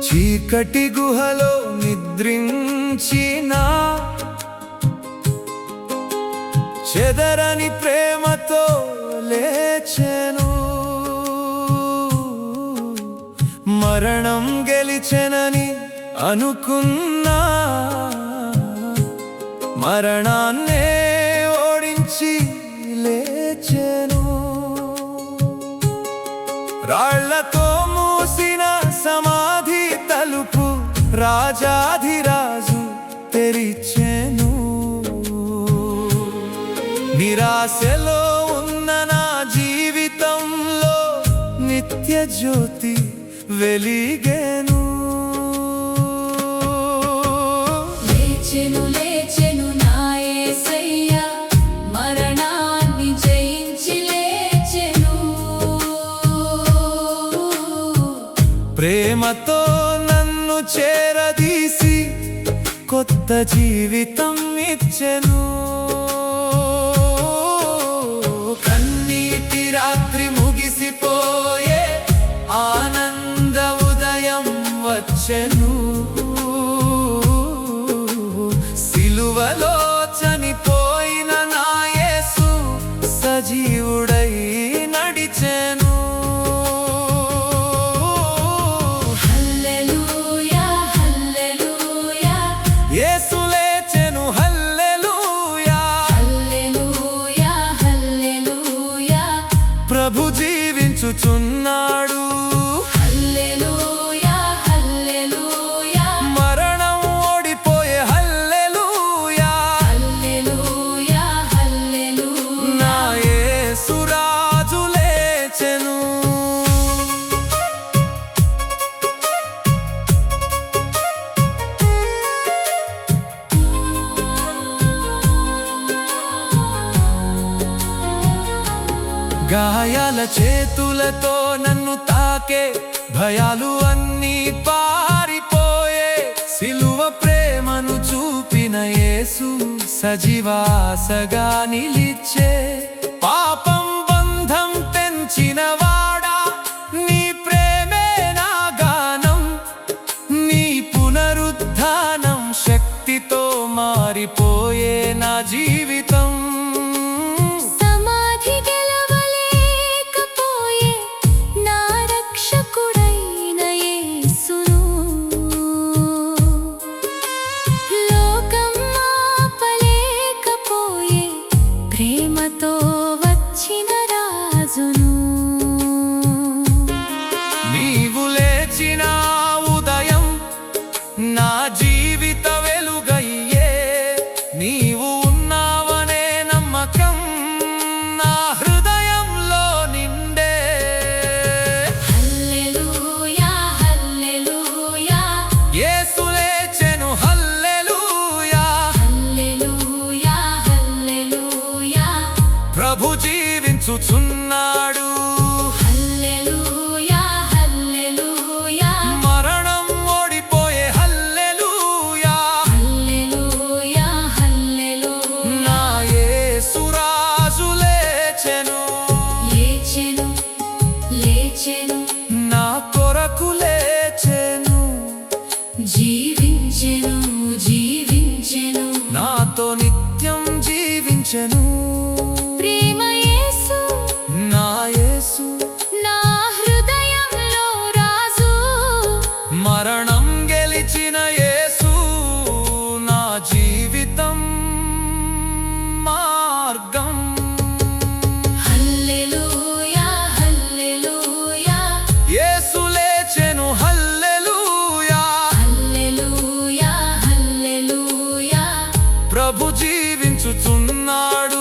చీకటి గుహలో నిద్రించిన చెదరని ప్రేమతో లేచెను. మరణం గెలిచెనని అనుకున్నా, మరణాన్నే ఓడించి లేచెను. రాళ్లతో మూసిన సమాధి తలుపు రాజాధిరాజు తెరిచెను. నిరాశలో ఉన్న నా జీవితంలో నిత్య జ్యోతి వెలిగెను. లేచెను లేచెను నా యేసయ్య, మరణాన్ని జయించి లేచెను. ప్రేమతో నన్ను చేరదీసి కొత్త జీవితం ఇచ్చెను. కన్నీటి రాత్రి ముగిసిపోయే ఆనంద ఉదయం వచ్చెను. సిలువలో చనిపోయిన నా యేసు సజీవుడై నడిచెను. హల్లెలూయా హల్లెలూయా, యేసు లేచెను. హల్లెలూయా హల్లెలూయా హల్లెలూయా, ప్రభు జీవించుచున్నాడు. హల్లెలూయా హల్లెలూయా, మరణం ఓడిపోయే. హల్లెలూయా హల్లెలూయా హల్లెలూయా. నా యేసు రాజు లేచెను. గాయాల చేతులతో నన్ను తాకే భయాలు అన్నీ పారిపోయే. సిలువ ప్రేమను చూపిన యేసు సజీవాసగా నిలిచే. పాపం బంధం తెంచిన వాడా, నీ ప్రేమే నా గానం. నీ పునరుద్ధానం శక్తితో మారిపోయే నా జీవితం. సమాధి గెలవలేకపోయే నా రక్షకుడైన యేసును, లోకం ఆపలేకపోయే ప్రేమతో వచ్చిన రాజును. నీవు లేచిన ఉదయం నా జీవిత వెలుగయ్యే. నీవు ఉన్నావనే నమ్మకం నా హృదయంలో నిండే. హల్లెలూయా హల్లెలూయా, యేసు లేచెను. హల్లెలూయా హల్లెలూయా హల్లెలూయా, ప్రభు జీవించుచున్నాడు. హల్లెలూయా హల్లెలూయా, మరణం ఓడిపోయే. హల్లెలూయా హల్లెలూయా హల్లెలూయా. నా యేసు రాజు లేచెను. లేచెను లేచెను, నా కొరకు లేచెను. జీవించెను జీవించెను, నాతో నిత్యం జీవించెను. ప్రేమ యేసు నా యేసు నా హృదయంలో రాజు. మరణం గెలిచిన యేసు నా జీవితం మార్గం. హల్లెలూయా హల్లెలూయా, యేసు లేచెను. హల్లెలూయా హల్లెలూయా హల్లెలూయా, ప్రభు జీవించుచున్నాడు.